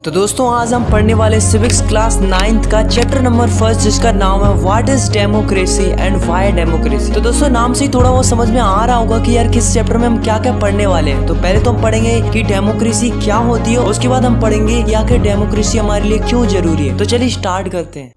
तो दोस्तों आज हम पढ़ने वाले सिविक्स क्लास 9th का चैप्टर नंबर 1 जिसका नाम है what is democracy and why democracy. तो दोस्तों नाम से ही थोड़ा वो समझ में आ रहा होगा कि यार किस चैप्टर में हम क्या क्या पढ़ने वाले हैं। तो पहले तो हम पढ़ेंगे कि डेमोक्रेसी क्या होती है, उसके बाद हम पढ़ेंगे कि आखिर डेमोक्रेसी हमारे लिए क्यों जरूरी है। तो चलिए स्टार्ट करते हैं।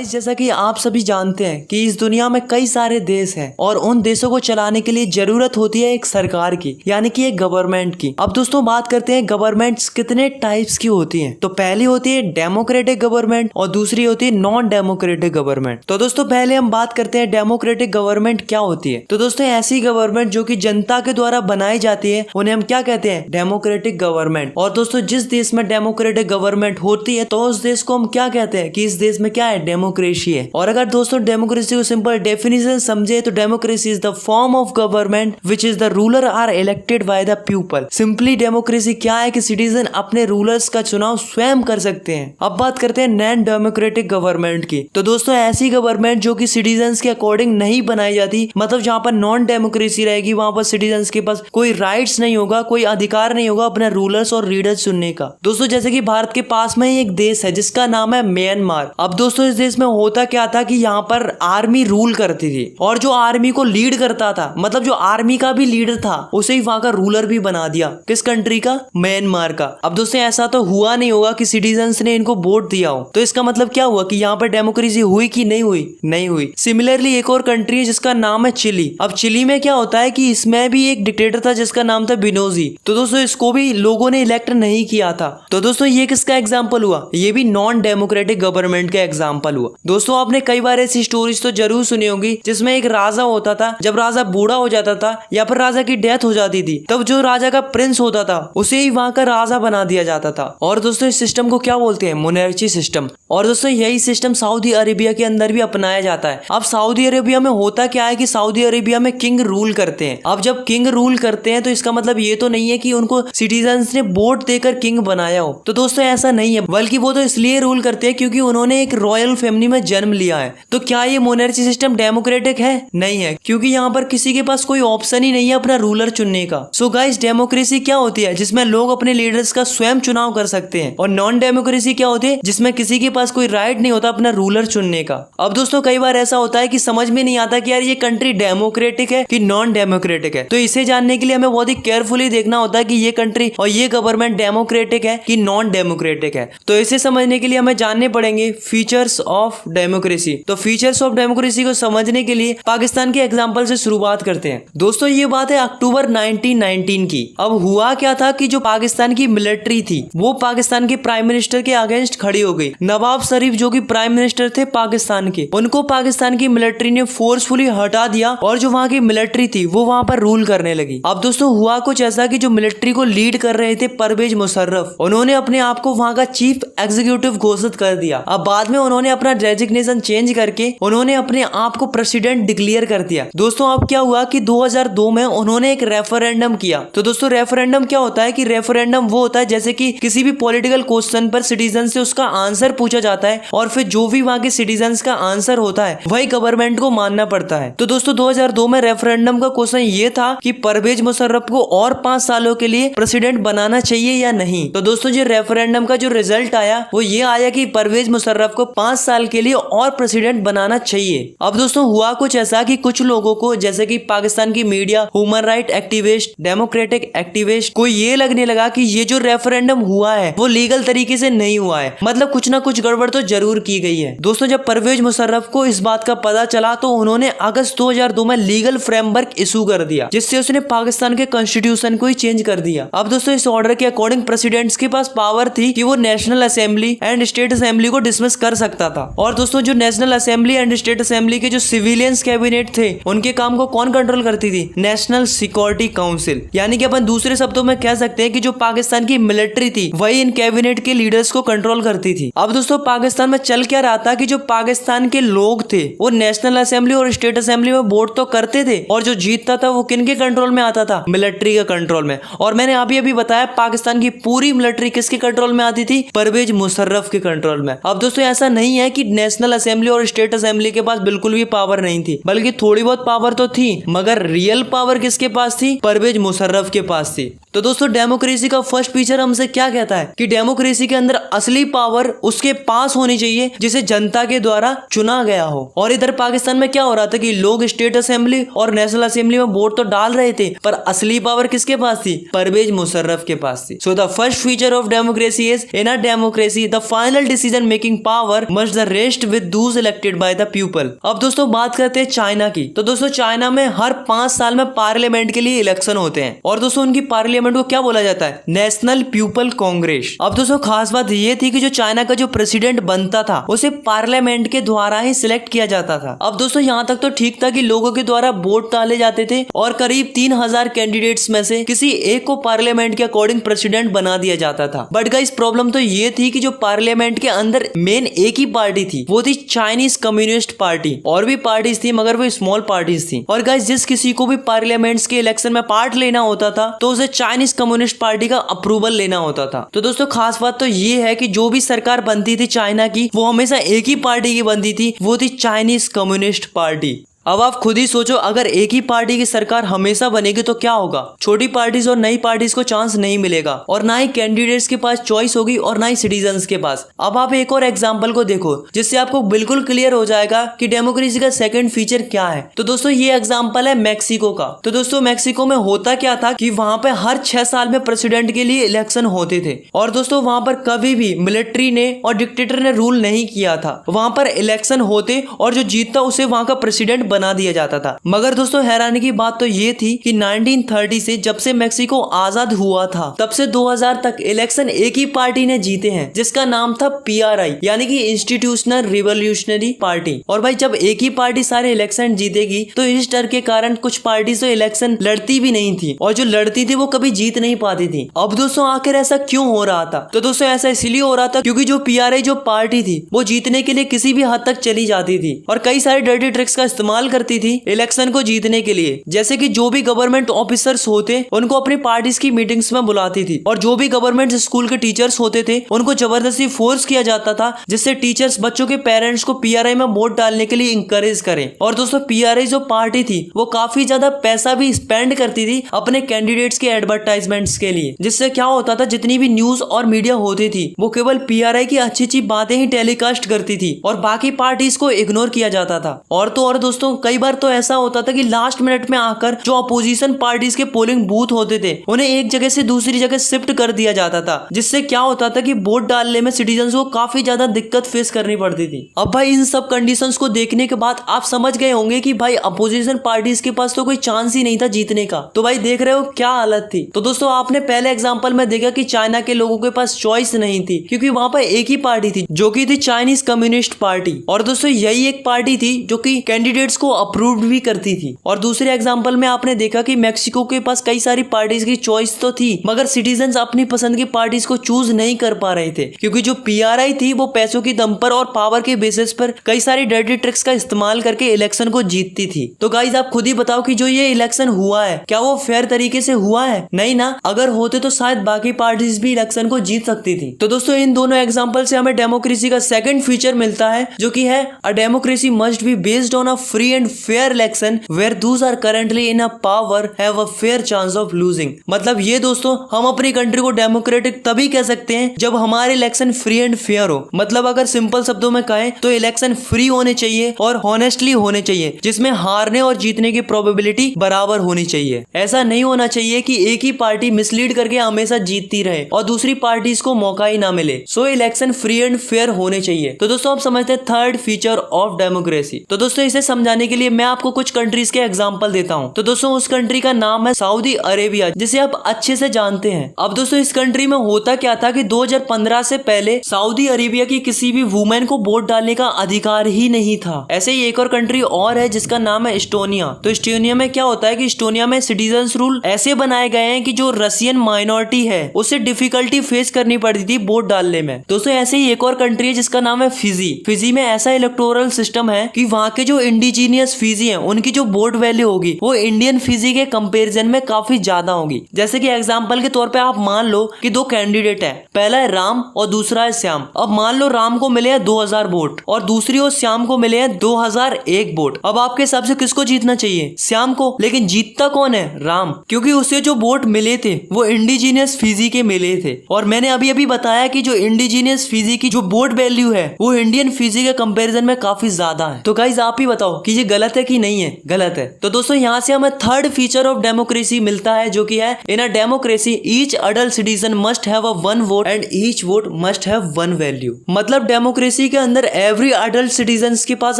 जैसा कि आप सभी जानते हैं कि इस दुनिया में कई सारे देश हैं और उन देशों को चलाने के लिए जरूरत होती है एक सरकार की, यानी कि एक गवर्नमेंट की। अब दोस्तों बात करते हैं गवर्नमेंट्स कितने टाइप्स की होती हैं। तो पहली होती है डेमोक्रेटिक गवर्नमेंट और दूसरी होती है नॉन डेमोक्रेटिक गवर्नमेंट। तो दोस्तों पहले हम बात करते हैं डेमोक्रेटिक गवर्नमेंट क्या होती है। तो दोस्तों ऐसी गवर्नमेंट जो कि जनता के द्वारा बनाई जाती है उन्हें हम क्या कहते हैं, डेमोक्रेटिक गवर्नमेंट। और दोस्तों जिस देश में डेमोक्रेटिक गवर्नमेंट होती है तो उस देश को हम क्या कहते हैं कि इस देश में क्या है, डेमोक्रेसी है। और अगर दोस्तों डेमोक्रेसी को सिंपल डेफिनेशन समझे तो democracy is the form of government which is the ruler are elected by the people. Simply democracy क्या है कि सिटीजन अपने रूलर्स का चुनाव स्वयं कर सकते हैं। अब बात करते हैं नॉन डेमोक्रेटिक गवर्नमेंट की। तो दोस्तों ऐसी गवर्नमेंट जो कि सिटीजन्स के अकॉर्डिंग नहीं बनाई जाती, मतलब जहां पर नॉन डेमोक्रेसी रहेगी वहां पर सिटीजन्स के पास कोई राइट्स नहीं होगा, कोई अधिकार नहीं होगा अपने रूलर्स और लीडर्स चुनने का। दोस्तों जैसे कि भारत के पास में ही एक देश है जिसका नाम है म्यांमार। अब दोस्तों इस देश में होता क्या था कि यहाँ पर आर्मी रूल करती थी और जो आर्मी को लीड करता था, मतलब जो आर्मी का भी लीडर था, उसे ही वहां का रूलर भी बना दिया। किस कंट्री का? म्यांमार का। अब दोस्तों ऐसा तो हुआ नहीं होगा कि सिटीजन्स ने इनको वोट दिया हो। तो इसका मतलब क्या हुआ कि यहाँ पर डेमोक्रेसी हुई कि नहीं हुई? नहीं हुई। सिमिलरली एक और कंट्री है जिसका नाम है चिली। अब चिली में क्या होता है कि इसमें भी एक डिक्टेटर था जिसका नाम था बिनोजी। तो दोस्तों इसको भी लोगों ने इलेक्ट नहीं किया था। तो दोस्तों ये किसका एग्जाम्पल हुआ? ये भी नॉन डेमोक्रेटिक गवर्नमेंट का एग्जाम्पल हुआ। दोस्तों आपने कई बार ऐसी स्टोरीज तो जरूर सुनी होगी जिसमें एक राजा होता था, जब राजा बूढ़ा हो जाता था या फिर राजा की डेथ हो जाती थी तब जो राजा का प्रिंस होता था उसे ही वहां का राजा बना दिया जाता था। और दोस्तों इस सिस्टम को क्या बोलते हैं? Monarchy system. और दोस्तों यही सिस्टम सऊदी अरेबिया के अंदर भी अपनाया जाता है। अब सऊदी अरेबिया में होता क्या है कि सऊदी अरेबिया में किंग रूल करते हैं। अब जब किंग रूल करते हैं तो इसका मतलब ये तो नहीं है कि उनको सिटीजन्स ने वोट देकर किंग बनाया हो। तो दोस्तों ऐसा नहीं है, बल्कि वो तो इसलिए रूल करते हैं क्योंकि उन्होंने एक रॉयल फैमिली में जन्म लिया है। तो क्या ये मोनार्ची सिस्टम डेमोक्रेटिक है? नहीं है, क्योंकि यहाँ पर किसी के पास कोई ऑप्शन ही नहीं है अपना रूलर चुनने का। सो गाइस डेमोक्रेसी क्या होती है? जिसमें लोग अपने लीडर्स का स्वयं चुनाव कर सकते हैं। और नॉन डेमोक्रेसी क्या होती है? जिसमें किसी के पास कोई राइट नहीं होता अपना रूलर चुनने का। अब दोस्तों कई बार ऐसा होता है कि समझ में नहीं आता कि यार ये कंट्री डेमोक्रेटिक है कि नॉन डेमोक्रेटिक है। तो इसे जानने के लिए हमें बहुत ही केयरफुली देखना होता है कि ये कंट्री और ये गवर्नमेंट डेमोक्रेटिक है कि नॉन डेमोक्रेटिक है। तो इसे समझने के लिए हमें जानने पड़ेंगे फीचर्स ऑफ डेमोक्रेसी। तो फीचर्स ऑफ डेमोक्रेसी को समझने के लिए पाकिस्तान के एग्जांपल से शुरुआत करते हैं। दोस्तों ये बात है अक्टूबर 1919 की। अब हुआ क्या था कि जो पाकिस्तान की मिलिट्री थी वो पाकिस्तान के प्राइम मिनिस्टर के अगेंस्ट खड़ी हो गई। नवाब शरीफ जो कि प्राइम मिनिस्टर थे पाकिस्तान के, उनको पाकिस्तान की मिलिट्री ने फोर्सफुली हटा दिया और जो वहां की मिलिट्री थी वो वहां पर रूल करने लगी। अब दोस्तों हुआ कुछ ऐसा कि जो मिलिट्री को लीड कर रहे थे परवेज मुशर्रफ, उन्होंने अपने आप को वहां का चीफ एग्जीक्यूटिव घोषित कर दिया। अब बाद में उन्होंने अपना डेजिग्नेशन चेंज करके उन्होंने अपने आप को प्रेसिडेंट डिक्लेयर कर दिया। दोस्तों अब क्या हुआ कि 2002 में उन्होंने एक रेफरेंडम किया। तो दोस्तों रेफरेंडम क्या होता है कि रेफरेंडम वो होता है जैसे कि किसी भी पॉलिटिकल क्वेश्चन पर सिटीजन से उसका आंसर पूछा जाता है और फिर जो भी वहां के सिटीजन्स का आंसर होता है वही गवर्नमेंट को मानना पड़ता है। तो दोस्तों 2002 में रेफरेंडम का क्वेश्चन ये था कि परवेज मुशर्रफ को और 5 सालों के लिए प्रेसिडेंट बनाना चाहिए या नहीं। तो दोस्तों जो रेफरेंडम का जो रिजल्ट आया वो ये आया कि परवेज मुशर्रफ को 5 साल के लिए और प्रेसिडेंट बनाना चाहिए। अब दोस्तों हुआ कुछ ऐसा कि कुछ लोगों को जैसे कि पाकिस्तान की media, human right activist, democratic activist को ये लगने लगा कि ये जो रेफरेंडम हुआ है वो लीगल तरीके से नहीं हुआ है, मतलब कुछ ना कुछ गड़बड़ तो जरूर की गई है। दोस्तों जब परवेज मुशर्रफ को इस बात का पता चला तो उन्होंने अगस्त 2002 में लीगल फ्रेमवर्क इशू कर दिया जिससे उसने पाकिस्तान के कॉन्स्टिट्यूशन को ही चेंज कर दिया। अब दोस्तों इस ऑर्डर के अकॉर्डिंग प्रेसिडेंट्स के पास पावर थी कि वो national assembly and state assembly को डिसमिस कर सकता था। और दोस्तों जो national assembly and state assembly के जो सिविलियंस कैबिनेट थे उनके काम को कौन कंट्रोल करती थी? National security council. यानी कि अपन दूसरे शब्दों में कह सकते हैं कि जो पाकिस्तान की मिलिट्री थी वही इन कैबिनेट के लीडर्स को कंट्रोल करती थी। अब दोस्तों पाकिस्तान में चल क्या रहा था कि जो पाकिस्तान के लोग थे वो नेशनल असेंबली और स्टेट असेंबली में वोट तो करते थे और जो जीतता था वो किन के कंट्रोल में आता था? मिलिट्री के कंट्रोल में। और मैंने अभी बताया पाकिस्तान की पूरी मिलिट्री किसके कंट्रोल में आती थी? परवेज मुशर्रफ के कंट्रोल में। अब दोस्तों ऐसा नहीं है कि नेशनल असेंबली और स्टेट असेंबली के पास बिल्कुल भी पावर नहीं थी, बल्कि थोड़ी बहुत पावर तो थी, मगर रियल पावर किसके पास थी? परवेज मुशर्रफ के पास थी। तो दोस्तों डेमोक्रेसी का फर्स्ट फीचर हमसे क्या कहता है कि डेमोक्रेसी के अंदर असली पावर उसके पास होनी चाहिए जिसे जनता के द्वारा चुना गया हो। और इधर पाकिस्तान में क्या हो रहा था कि लोग स्टेट असेंबली और नेशनल असेंबली में वोट तो डाल रहे थे, पर असली पावर किसके पास थी? परवेज मुशर्रफ के पास थी। So the first feature of democracy is in a democracy the final decision making power must the rest with Dooj elected by the people. अब दोस्तों बात करते हैं चाइना की। तो दोस्तों चाइना में हर 5 साल में पार्लियामेंट के लिए इलेक्शन होते हैं और दोस्तों उनकी पार्लियामेंट को क्या बोला जाता है? National people Congress. अब दोस्तों खास बात ये थी कि जो चाइना का जो प्रेसिडेंट बनता था उसे पार्लियामेंट के द्वारा ही सिलेक्ट किया जाता था। अब दोस्तों यहाँ तक तो ठीक था कि लोगों के द्वारा वोट डाले जाते थे और करीब 3000 कैंडिडेट्स में से किसी एक को पार्लियामेंट के अकॉर्डिंग प्रेसिडेंट बना दिया जाता था। बट गाइस प्रॉब्लम तो ये थी कि जो पार्लियामेंट के अंदर मेन एक ही पार्टी थी, वो थी चाइनीज कम्युनिस्ट पार्टी। और भी पार्टीज थी मगर वो स्मॉल पार्टीज थी। और गाइस जिस किसी को भी पार्लियामेंट्स के इलेक्शन में पार्ट लेना होता था तो उसे चाइनीज कम्युनिस्ट पार्टी का अप्रूवल लेना होता था। तो दोस्तों खास बात तो ये है कि जो भी सरकार बनती थी चाइना की, वो हमेशा एक ही पार्टी की बनती थी, वो थी चाइनीज कम्युनिस्ट पार्टी। अब आप खुद ही सोचो, अगर एक ही पार्टी की सरकार हमेशा बनेगी तो क्या होगा? छोटी पार्टीज और नई पार्टीज को चांस नहीं मिलेगा और ना ही कैंडिडेट्स के पास चॉइस होगी और ना ही सिटीजन्स के पास। अब आप एक और एग्जांपल को देखो जिससे आपको बिल्कुल क्लियर हो जाएगा कि डेमोक्रेसी का सेकंड फीचर क्या है। तो दोस्तों ये एग्जांपल है मैक्सिको का। तो दोस्तों मैक्सिको में होता क्या था कि वहां पे हर 6 साल में प्रेसिडेंट के लिए इलेक्शन होते थे और दोस्तों वहां पर कभी भी मिलिट्री ने और डिक्टेटर ने रूल नहीं किया था। वहां पर इलेक्शन होते और जो जीतता उसे वहां का प्रेसिडेंट बना दिया जाता था। मगर दोस्तों हैरानी की बात तो ये थी कि 1930 से जब से मैक्सिको आजाद हुआ था तब से 2000 तक इलेक्शन एक ही पार्टी ने जीते हैं जिसका नाम था PRI यानी कि इंस्टीट्यूशनल रिवोल्यूशनरी पार्टी। और भाई जब एक ही पार्टी सारे इलेक्शन जीतेगी तो इस डर के कारण कुछ पार्टी तो इलेक्शन लड़ती भी नहीं थी और जो लड़ती थी वो कभी जीत नहीं पाती थी। अब दोस्तों आखिर ऐसा क्यों हो रहा था? तो दोस्तों ऐसा इसलिए हो रहा था क्योंकि जो PRI जो पार्टी थी वो जीतने के लिए किसी भी हद तक चली जाती थी और कई सारे डर्टी ट्रिक्स का इस्तेमाल करती थी इलेक्शन को जीतने के लिए। जैसे कि जो भी गवर्नमेंट ऑफिसर्स होते उनको अपनी पार्टीज की मीटिंग्स में बुलाती थी और जो भी गवर्नमेंट स्कूल के टीचर्स होते थे उनको जबरदस्ती फोर्स किया जाता था जिससे टीचर्स बच्चों के पेरेंट्स को PRI में वोट डालने के लिए इंकरेज करें। और दोस्तों PRI जो पार्टी थी वो काफी ज्यादा पैसा भी स्पेंड करती थी अपने कैंडिडेट्स के एडवर्टाइजमेंट्स के लिए, जिससे क्या होता था जितनी भी न्यूज और मीडिया होती थी वो केवल PRI की अच्छी अच्छी बातें ही टेलीकास्ट करती थी और बाकी पार्टीज को इग्नोर किया जाता था। और तो और दोस्तों कई बार तो ऐसा होता था कि लास्ट मिनट में आकर जो अपोजिशन पार्टीज के पोलिंग बूथ होते थे उन्हें एक जगह से दूसरी जगह शिफ्ट कर दिया जाता था, जिससे क्या होता था कि वोट डालने में सिटीजन्स को काफी ज्यादा दिक्कत फेस करनी पड़ती थी। अब भाई इन सब कंडीशंस को देखने के बाद आप समझ गए होंगे कि भाई अपोजिशन पार्टीज के पास तो कोई चांस ही नहीं था जीतने का। तो भाई देख रहे हो क्या हालत थी। तो दोस्तों आपने पहले एग्जाम्पल में देखा कि चाइना के लोगों के पास चॉइस नहीं थी क्योंकि वहां पर एक ही पार्टी थी जो की थी चाइनीज कम्युनिस्ट पार्टी। और दोस्तों यही एक पार्टी थी जो की कैंडिडेट्स को अप्रूव्ड भी करती थी। और दूसरे एग्जांपल में आपने देखा कि मैक्सिको के पास कई सारी पार्टीज की चॉइस तो थी मगर सिटीजन्स अपनी पसंद की पार्टीज को चूज नहीं कर पा रहे थे क्योंकि जो PRI थी वो पैसों की दम पर और पावर के बेसिस पर कई सारी डर्टी ट्रिक्स का इस्तेमाल करके इलेक्शन को जीतती थी। तो गाइज आप खुद ही बताओ कि जो ये इलेक्शन हुआ है क्या वो फेयर तरीके से हुआ है? नहीं ना। अगर होते तो शायद बाकी पार्टीज भी इलेक्शन को जीत सकती थी। तो दोस्तों इन दोनों एग्जाम्पल से हमें डेमोक्रेसी का सेकंड फीचर मिलता है जो कि है a democracy must be based on a free and fair election where those are currently in a power have a fair chance of losing। मतलब ये दोस्तों हम अपनी कंट्री को डेमोक्रेटिक तभी कह सकते हैं जब हमारे इलेक्शन फ्री एंड फेयर हो। मतलब अगर सिंपल शब्दों में कहें तो इलेक्शन फ्री होने चाहिए और हॉनेस्टली होने चाहिए जिसमें हारने और जीतने की प्रोबेबिलिटी बराबर होनी चाहिए। ऐसा नहीं होना चाहिए कि एक ही पार्टी मिसलीड करके हमेशा जीतती रहे और दूसरी पार्टीज को मौका ही ना मिले। सो इलेक्शन फ्री एंड फेयर होने चाहिए। तो दोस्तों आप समझते हैं थर्ड फीचर ऑफ डेमोक्रेसी। तो दोस्तों इसे समझाने के लिए मैं आपको कुछ कंट्रीज के एग्जांपल देता हूं। तो दोस्तों उस कंट्री का नाम है सऊदी अरेबिया जिसे आप अच्छे से जानते हैं। अब दोस्तों इस कंट्री में होता क्या था कि 2015 से पहले सऊदी अरेबिया की किसी भी वुमेन को वोट डालने का अधिकार ही नहीं था। ऐसे ही एक और कंट्री और है जिसका नाम है एस्टोनिया। तो एस्टोनिया में क्या होता है कि एस्टोनिया में सिटीजन्स रूल ऐसे बनाए गए हैं कि जो रशियन माइनॉरिटी है उसे डिफिकल्टी फेस करनी पड़ती थी वोट डालने में। दोस्तों ऐसे ही एक और कंट्री है जिसका नाम है फिजी। फिजी में ऐसा इलेक्टोरल सिस्टम है कि वहाँ के जो इंडिजिनियस इंडिजीनियस फीजी है उनकी जो वोट वैल्यू होगी वो इंडियन फीजी के कंपैरिजन में काफी ज्यादा होगी। जैसे कि एग्जांपल के तौर पे आप मान लो कि दो कैंडिडेट है, पहला है राम और दूसरा है श्याम। अब मान लो राम को मिले हैं 2000 वोट और दूसरी ओर श्याम को मिले हैं 2001 वोट। अब आपके हिसाब से किसको जीतना चाहिए? श्याम को। लेकिन जीतता कौन है? राम, क्योंकि उसे जो वोट मिले थे वो इंडिजीनियस फीजी के मिले थे। और मैंने अभी अभी बताया कि जो इंडिजीनियस फीजी की जो वोट वैल्यू है वो इंडियन फीजी के कंपैरिजन में काफी ज्यादा है। तो गाइस आप ही बताओ कि ये गलत है कि नहीं है? गलत है। तो दोस्तों यहाँ से हमें थर्ड फीचर ऑफ डेमोक्रेसी मिलता है जो कि है in a democracy each adult citizen must have a one vote and each vote must have one value. मतलब डेमोक्रेसी के अंदर एवरी अडल्ट सिटीजन के पास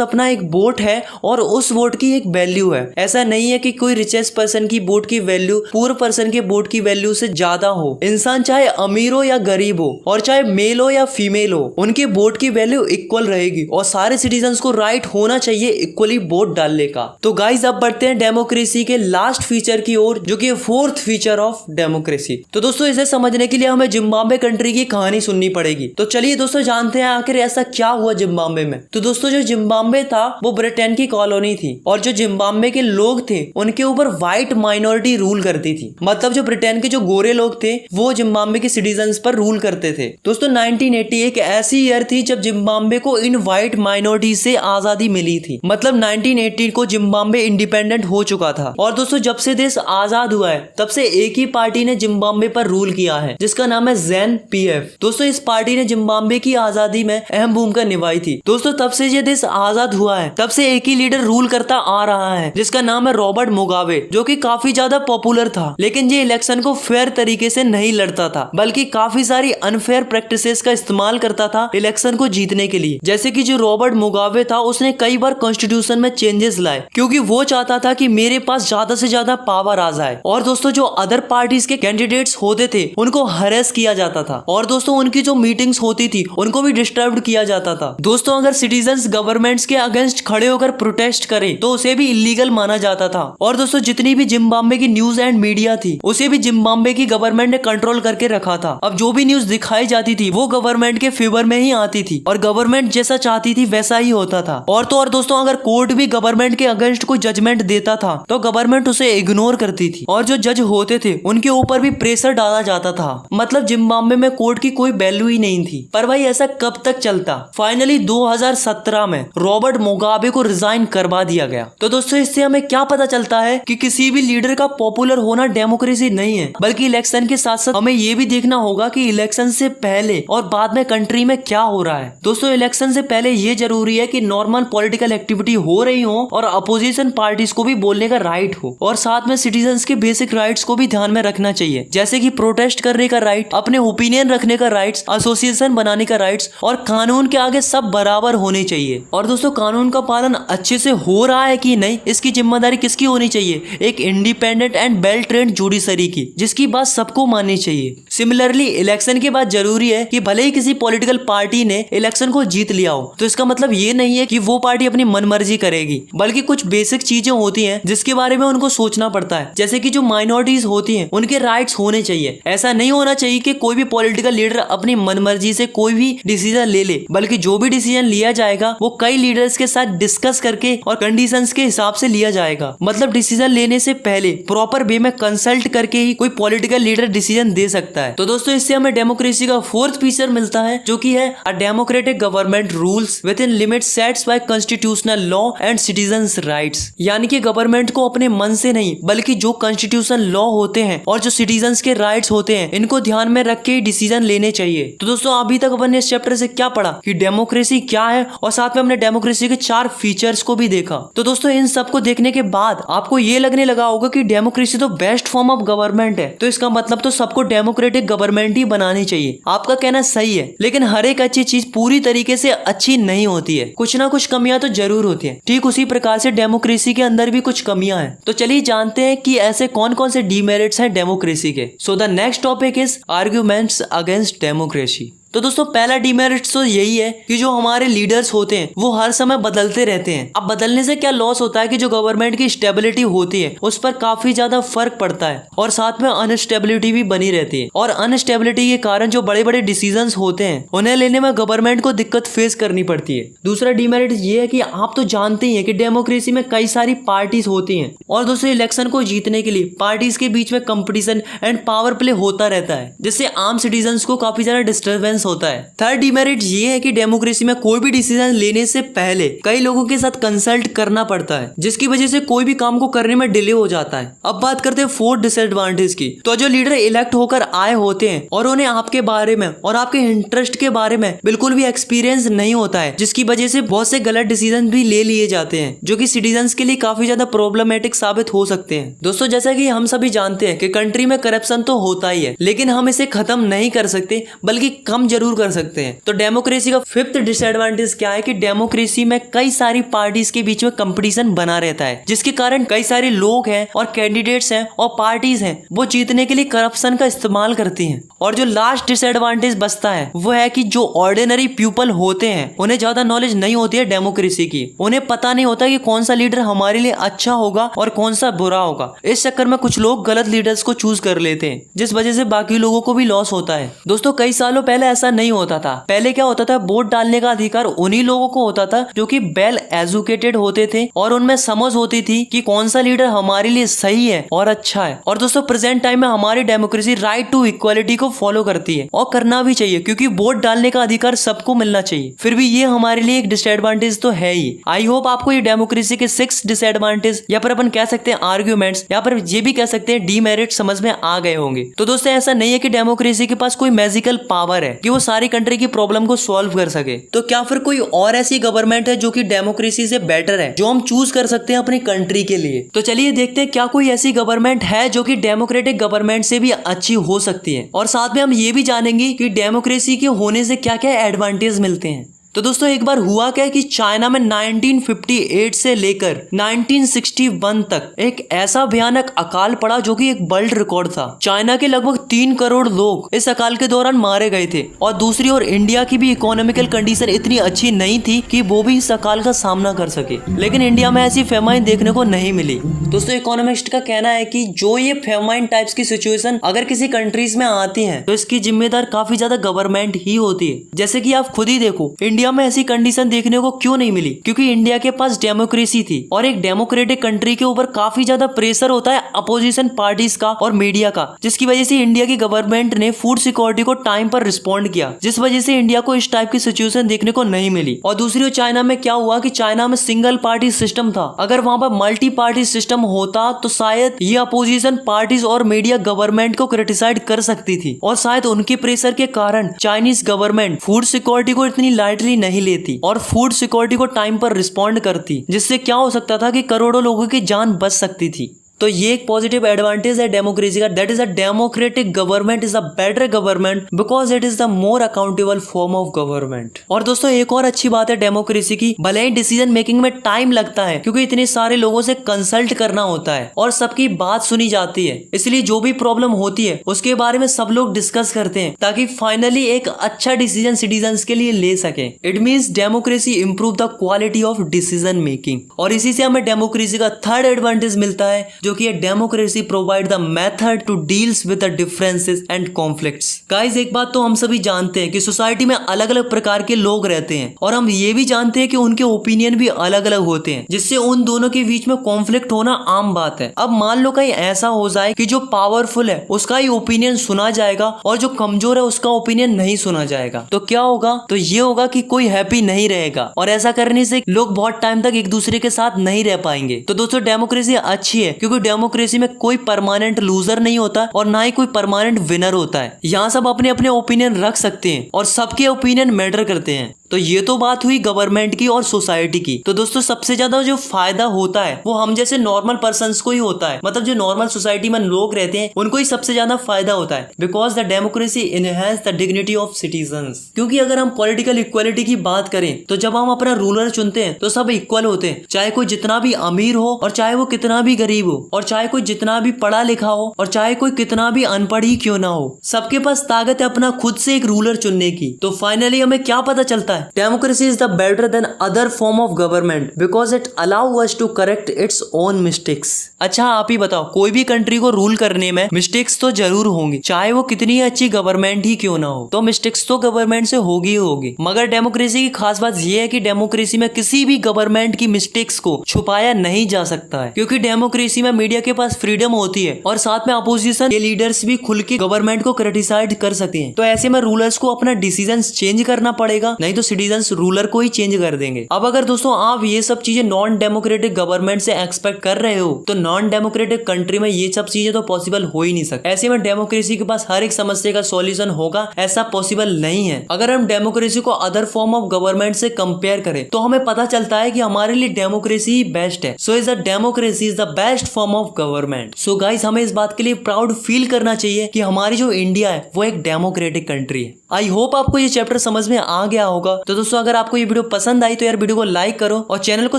अपना एक वोट है और उस वोट की एक वैल्यू है। ऐसा नहीं है कि कोई रिचेस्ट पर्सन की वोट की वैल्यू पुअर पर्सन के वोट की वैल्यू से ज्यादा हो। इंसान चाहे अमीर हो या गरीब हो और चाहे मेल हो या फीमेल हो, उनके वोट की वैल्यू इक्वल रहेगी और सारे सिटीजन्स को राइट होना चाहिए इक्वली वोट डालने का। तो गाइज अब बढ़ते हैं डेमोक्रेसी के लास्ट फीचर की ओर जो कि फोर्थ फीचर ऑफ डेमोक्रेसी। तो दोस्तों इसे समझने के लिए हमें जिम्बाब्वे कंट्री की कहानी सुननी पड़ेगी। तो चलिए दोस्तों जानते हैं आखिर ऐसा क्या हुआ जिम्बाब्वे में। तो दोस्तों जो जिम्बाब्वे था वो ब्रिटेन की कॉलोनी थी और जो जिम्बाब्वे के लोग थे उनके ऊपर व्हाइट माइनॉरिटी रूल करती थी। मतलब जो ब्रिटेन के जो गोरे लोग थे वो जिम्बाब्वे के सिटीजन्स पर रूल करते थे। दोस्तों 1980 एक ऐसी ईयर थी जब जिम्बाब्वे को इन व्हाइट माइनॉरिटी से आजादी मिली थी। मतलब 1980 को जिम्बाब्वे इंडिपेंडेंट हो चुका था। और दोस्तों जब से देश आजाद हुआ है तब से एक ही पार्टी ने जिम्बाब्वे पर रूल किया है जिसका नाम है ZANU-PF। दोस्तों इस पार्टी ने जिम्बाब्वे की आजादी में अहम भूमिका निभाई थी। दोस्तों तब से ये देश आजाद हुआ है तब से एक ही लीडर रूल करता आ रहा है जिसका नाम है रॉबर्ट मुगाबे, जो कि काफी ज्यादा पॉपुलर था। लेकिन ये इलेक्शन को फेयर तरीके से नहीं लड़ता था बल्कि काफी सारी अनफेयर प्रैक्टिसेस का इस्तेमाल करता था इलेक्शन को जीतने के लिए। जैसे कि जो रॉबर्ट मुगाबे था उसने कई बार कॉन्स्टिट्यूशन में चेंजेस लाए क्योंकि वो चाहता था कि मेरे पास ज्यादा से ज्यादा पावर आ जाए। और दोस्तों जो अदर पार्टीज के कैंडिडेट्स होते थे उनको हरेस किया जाता था और दोस्तों उनकी जो मीटिंग्स होती थी उनको भी डिस्टर्ब किया जाता था। दोस्तों अगर सिटीजन्स गवर्नमेंट्स के अगेंस्ट खड़े होकर प्रोटेस्ट करें तो उसे भी इलीगल माना जाता था। और दोस्तों जितनी भी जिम्बाब्वे की न्यूज एंड मीडिया थी उसे भी जिम्बाब्वे की गवर्नमेंट ने कंट्रोल करके रखा था। अब जो भी न्यूज दिखाई जाती थी वो गवर्नमेंट के फेवर में ही आती थी और गवर्नमेंट जैसा चाहती थी वैसा ही होता था। और तो और दोस्तों अगर कोर्ट भी गवर्नमेंट के अगेंस्ट कोई जजमेंट देता था तो गवर्नमेंट उसे इग्नोर करती थी और जो जज होते थे उनके ऊपर भी प्रेशर डाला जाता था। मतलब जिम्बाब्वे में कोर्ट की कोई वैल्यू ही नहीं थी। पर भाई ऐसा कब तक चलता? फाइनली 2017 में रॉबर्ट मुगाबे को रिजाइन करवा दिया गया। तो दोस्तों इससे हमें क्या पता चलता है कि किसी भी लीडर का पॉपुलर होना डेमोक्रेसी नहीं है, बल्कि इलेक्शन के साथ साथ हमें ये भी देखना होगा कि इलेक्शन से पहले और बाद में कंट्री में क्या हो रहा है। दोस्तों इलेक्शन से पहले ये जरूरी है कि नॉर्मल पॉलिटिकल एक्टिविटी हो रही हो और अपोजिशन पार्टीज को भी बोलने का राइट हो और साथ में सिटीजन्स के बेसिक राइट्स को भी ध्यान में रखना चाहिए, जैसे कि प्रोटेस्ट करने का राइट, अपने ओपिनियन रखने का राइट्स, एसोसिएशन बनाने का राइट्स और कानून के आगे सब बराबर होने चाहिए। और दोस्तों कानून का पालन अच्छे से हो रहा है कि नहीं इसकी जिम्मेदारी किसकी होनी चाहिए? एक independent and well trained judiciary की, जिसकी बात सबको माननी चाहिए। सिमिलरली इलेक्शन के बाद जरूरी है कि भले ही किसी पॉलिटिकल पार्टी ने इलेक्शन को जीत लिया हो तो इसका मतलब ये नहीं है कि वो पार्टी अपनी मनमर्जी करेगी, बल्कि कुछ बेसिक चीजें होती हैं जिसके बारे में उनको सोचना पड़ता है। जैसे कि जो माइनॉरिटीज होती हैं उनके राइट्स होने चाहिए। ऐसा नहीं होना चाहिए कि कोई भी पॉलिटिकल लीडर अपनी मनमर्जी से कोई भी डिसीजन ले ले, बल्कि जो भी डिसीजन लिया जाएगा वो कई लीडर्स के साथ डिस्कस करके और कंडीशंस के हिसाब से लिया जाएगा। मतलब डिसीजन लेने से पहले प्रॉपर वे में कंसल्ट करके ही कोई पॉलिटिकल लीडर डिसीजन दे सकता है। तो दोस्तों इससे हमें डेमोक्रेसी का फोर्थ फीचर मिलता है जो कि है a democratic government rules within limit sets by constitutional law and citizens rights. यानी कि गवर्नमेंट को अपने मन से नहीं बल्कि जो कॉन्स्टिट्यूशन लॉ होते हैं और जो सिटीजन्स के राइट्स होते हैं इनको ध्यान में रख के डिसीजन लेने चाहिए। तो दोस्तों अभी तक अपन ने इस चैप्टर से क्या पढ़ा कि डेमोक्रेसी क्या है और साथ में हमने डेमोक्रेसी के 4 फीचर्स को भी देखा। तो दोस्तों इन सब को देखने के बाद आपको ये लगने लगा होगा कि डेमोक्रेसी तो बेस्ट फॉर्म ऑफ गवर्नमेंट है, तो इसका मतलब तो सबको डेमोक्रेटिक गवर्नमेंट ही बनानी चाहिए। आपका कहना सही है, लेकिन हर एक अच्छी चीज पूरी तरीके से अच्छी नहीं होती है, कुछ ना कुछ कमियां तो जरूर होती है। ठीक उसी प्रकार से डेमोक्रेसी के अंदर भी कुछ कमियां हैं। तो चलिए जानते हैं कि ऐसे कौन कौन से डीमेरिट्स हैं डेमोक्रेसी के। So the next topic is arguments against democracy. तो दोस्तों पहला डिमेरिट तो यही है कि जो हमारे लीडर्स होते हैं वो हर समय बदलते रहते हैं। अब बदलने से क्या लॉस होता है कि जो गवर्नमेंट की स्टेबिलिटी होती है उस पर काफी ज्यादा फर्क पड़ता है और साथ में अनस्टेबिलिटी भी बनी रहती है। और अनस्टेबिलिटी के कारण जो बड़े बड़े डिसीजंस होते हैं उन्हें लेने में गवर्नमेंट को दिक्कत फेस करनी पड़ती है। दूसरा डिमेरिट ये है कि आप तो जानते ही हैं कि डेमोक्रेसी में कई सारी पार्टीज होती हैं और दोस्तों इलेक्शन को जीतने के लिए पार्टीज के बीच में कंपटीशन एंड पावर प्ले होता रहता है, जिससे आम सिटीजन्स को काफी ज्यादा डिस्टर्बेंस होता है। थर्ड डिमेरिट ये है कि डेमोक्रेसी में कोई भी डिसीजन लेने से पहले कई लोगों के साथ कंसल्ट करना पड़ता है, जिसकी वजह से कोई भी काम को करने में डिले हो जाता है। अब बात करते हैं फोर्थ डिसएडवांटेज की। तो जो लीडर इलेक्ट होकर आए होते हैं और उन्हें आपके बारे में और आपके इंटरेस्ट के बारे में बिल्कुल भी एक्सपीरियंस नहीं होता है, जिसकी वजह से बहुत से गलत डिसीजन भी ले लिए जाते हैं जो कि सिटीजन्स के लिए काफी ज्यादा प्रॉब्लमेटिक साबित हो सकते हैं। दोस्तों जैसा कि हम सभी जानते हैं कि कंट्री में करप्शन तो होता ही है, लेकिन हम इसे खत्म नहीं कर सकते बल्कि कम जरूर कर सकते हैं। तो डेमोक्रेसी का फिफ्थ डिसएडवांटेज क्या है कि डेमोक्रेसी में कई सारी पार्टीज के बीच में कंपटीशन बना रहता है, जिसके कारण कई सारे लोग हैं और कैंडिडेट्स हैं और पार्टीज हैं वो जीतने के लिए करप्शन का इस्तेमाल करती हैं। और जो लास्ट डिसएडवांटेज बचता है वो है कि जो ऑर्डिनरी पीपल होते हैं उन्हें ज्यादा नॉलेज नहीं होती है डेमोक्रेसी की। उन्हें पता नहीं होता कि कौन सा लीडर हमारे लिए अच्छा होगा और कौन सा बुरा होगा। इस चक्कर में कुछ लोग गलत लीडर्स को चूज कर लेते हैं, जिस वजह से बाकी लोगों को भी लॉस होता है। दोस्तों कई सालों पहले ऐसा नहीं होता था। पहले क्या होता था, वोट डालने का अधिकार उन्हीं लोगों को होता था जो कि वेल एजुकेटेड होते थे और उनमें समझ होती थी कि कौन सा लीडर हमारे लिए सही है और अच्छा है। और दोस्तों प्रेजेंट टाइम में हमारी डेमोक्रेसी राइट टू इक्वालिटी को फॉलो करती है और करना भी चाहिए, क्योंकि वोट डालने का अधिकार सबको मिलना चाहिए। फिर भी ये हमारे लिए एक डिसएडवांटेज तो है ही। आई होप आपको ये डेमोक्रेसी के 6 डिसएडवांटेज या फिर अपन कह सकते हैं आर्ग्यूमेंट्स या फिर ये भी कह सकते हैं डीमेरिट समझ में आ गए होंगे। तो दोस्तों ऐसा नहीं है कि डेमोक्रेसी के पास कोई मैजिकल पावर है कि वो सारी कंट्री की प्रॉब्लम को सॉल्व कर सके। तो क्या फिर कोई और ऐसी गवर्नमेंट है जो कि डेमोक्रेसी से बेटर है, जो हम चूज कर सकते हैं अपनी कंट्री के लिए? तो चलिए देखते हैं क्या कोई ऐसी गवर्नमेंट है जो कि डेमोक्रेटिक गवर्नमेंट से भी अच्छी हो सकती है, और साथ में हम ये भी जानेंगे कि डेमोक्रेसी के होने से क्या क्या एडवांटेज मिलते हैं। तो दोस्तों एक बार हुआ क्या कि चाइना में 1958 से लेकर 1961 तक एक ऐसा भयानक अकाल पड़ा जो कि एक वर्ल्ड रिकॉर्ड था। चाइना के लगभग 3 करोड़ लोग इस अकाल के दौरान मारे गए थे। और दूसरी ओर इंडिया की भी इकोनॉमिकल कंडीशन इतनी अच्छी नहीं थी कि वो भी इस अकाल का सामना कर सके, लेकिन इंडिया में ऐसी फेमाइन देखने को नहीं मिली। दोस्तों इकोनॉमिस्ट का कहना है कि जो ये फेमाइन टाइप्स की सिचुएशन अगर किसी कंट्रीज में आती है तो इसकी जिम्मेदार काफी ज्यादा गवर्नमेंट ही होती है। जैसे कि आप खुद ही देखो इंडिया में ऐसी कंडीशन देखने को क्यों नहीं मिली, क्योंकि इंडिया के पास डेमोक्रेसी थी और एक डेमोक्रेटिक कंट्री के ऊपर काफी ज्यादा प्रेशर होता है अपोजिशन पार्टीज का और मीडिया का, जिसकी वजह से इंडिया की गवर्नमेंट ने फूड सिक्योरिटी को टाइम पर रिस्पॉन्ड किया, जिस वजह से इंडिया को इस टाइप की सिचुएशन देखने को नहीं मिली। और दूसरी ओर चाइना में क्या हुआ कि चाइना में सिंगल पार्टी सिस्टम था। अगर वहां पर मल्टी पार्टी सिस्टम होता तो शायद ये अपोजिशन पार्टीज और मीडिया गवर्नमेंट को क्रिटिसाइड कर सकती थी और शायद उनके प्रेशर के कारण चाइनीज गवर्नमेंट फूड सिक्योरिटी को इतनी लाइटली नहीं लेती और फूड सिक्योरिटी को टाइम पर रिस्पॉन्ड करती, जिससे क्या हो सकता था कि करोड़ों लोगों की जान बच सकती थी। तो ये एक पॉजिटिव एडवांटेज है डेमोक्रेसी का, that is a democratic government is a better government because it is the more accountable form of government. और दोस्तों एक और अच्छी बात है डेमोक्रेसी की, भले ही डिसीजन मेकिंग में टाइम लगता है क्योंकि इतने सारे लोगों से कंसल्ट करना होता है और सबकी बात सुनी जाती है, इसलिए जो भी प्रॉब्लम होती है उसके बारे में सब लोग डिस्कस करते हैं ताकि फाइनली एक अच्छा डिसीजन सिटीजन्स के लिए ले सके। It means democracy improve the quality of decision making. और इसी से हमें डेमोक्रेसी का थर्ड एडवांटेज मिलता है जो कि democracy provide the method to deals with the differences and conflicts. Guys एक बात तो हम सभी जानते हैं कि सोसाइटी में अलग अलग प्रकार के लोग रहते हैं और हम ये भी जानते हैं कि उनके ओपिनियन भी अलग अलग होते हैं, जिससे उन दोनों के बीच में कॉन्फ्लिक्ट होना आम बात है। अब मान लो कहीं ऐसा हो जाए कि जो पावरफुल है उसका ही ओपिनियन सुना जाएगा और जो कमजोर है उसका ओपिनियन नहीं सुना जाएगा, तो क्या होगा? तो ये होगा कि कोई हैप्पी नहीं रहेगा और ऐसा करने से लोग बहुत टाइम तक एक दूसरे के साथ नहीं रह पाएंगे। तो दोस्तों डेमोक्रेसी अच्छी है क्योंकि डेमोक्रेसी में कोई परमानेंट लूजर नहीं होता और ना ही कोई परमानेंट विनर होता है। यहाँ सब अपने अपने ओपिनियन रख सकते हैं और सबके ओपिनियन मैटर करते हैं। तो ये तो बात हुई गवर्नमेंट की और सोसाइटी की। तो दोस्तों सबसे ज्यादा जो फायदा होता है वो हम जैसे नॉर्मल पर्संस को ही होता है, मतलब जो नॉर्मल सोसाइटी में लोग रहते हैं उनको ही सबसे ज्यादा फायदा होता है। Because the democracy enhance the dignity of citizens. क्योंकि अगर हम पॉलिटिकल इक्वालिटी की बात करें तो जब हम अपना रूलर चुनते हैं तो सब इक्वल होते हैं, चाहे कोई जितना भी अमीर हो और चाहे वो कितना भी गरीब हो, और चाहे कोई जितना भी पढ़ा लिखा हो और चाहे कोई कितना भी अनपढ़ ही क्यों ना हो, सबके पास ताकत है अपना खुद से एक रूलर चुनने की। तो फाइनली हमें क्या पता चलता है, democracy is the better than other form of government because it allow us to correct its own mistakes. अच्छा आप ही बताओ, कोई भी कंट्री को रूल करने में मिस्टेक्स तो जरूर होंगी, चाहे वो कितनी अच्छी गवर्नमेंट ही क्यों ना हो, तो मिस्टेक्स तो गवर्नमेंट से होगी ही होगी। मगर डेमोक्रेसी की खास बात यह है कि डेमोक्रेसी में किसी भी गवर्नमेंट की मिस्टेक्स को छुपाया नहीं जा सकता है, क्योंकि डेमोक्रेसी में मीडिया के पास फ्रीडम होती है और साथ में अपोजिशन के लीडर्स भी खुल के गवर्नमेंट को क्रिटिसाइज कर सकते हैं। तो ऐसे में रूलर्स को अपना डिसीजन चेंज करना पड़ेगा, नहीं तो सिटीजन्स रूलर को ही चेंज कर देंगे। अब अगर दोस्तों आप ये सब चीजें नॉन डेमोक्रेटिक गवर्नमेंट से एक्सपेक्ट कर रहे हो तो नॉन डेमोक्रेटिक कंट्री में ये सब चीजें तो पॉसिबल हो ही नहीं सकती। ऐसे में डेमोक्रेसी के पास हर एक समस्या का सॉल्यूशन होगा, ऐसा पॉसिबल नहीं है। अगर हम डेमोक्रेसी को अदर फॉर्म ऑफ गवर्नमेंट से कंपेयर करें तो हमें पता चलता है कि हमारे लिए डेमोक्रेसी ही बेस्ट है। So is the democracy is the best form of government. So guys हमें इस बात के लिए प्राउड फील करना चाहिए कि हमारी जो इंडिया है वो एक डेमोक्रेटिक कंट्री है। आई होप आपको ये चैप्टर समझ में आ गया होगा। तो दोस्तों अगर आपको ये वीडियो पसंद आई तो यार वीडियो को लाइक करो और चैनल को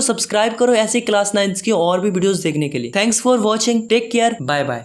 सब्सक्राइब करो ऐसे क्लास 9 की और भी वीडियोस देखने के लिए। Thanks for watching, take care, bye bye.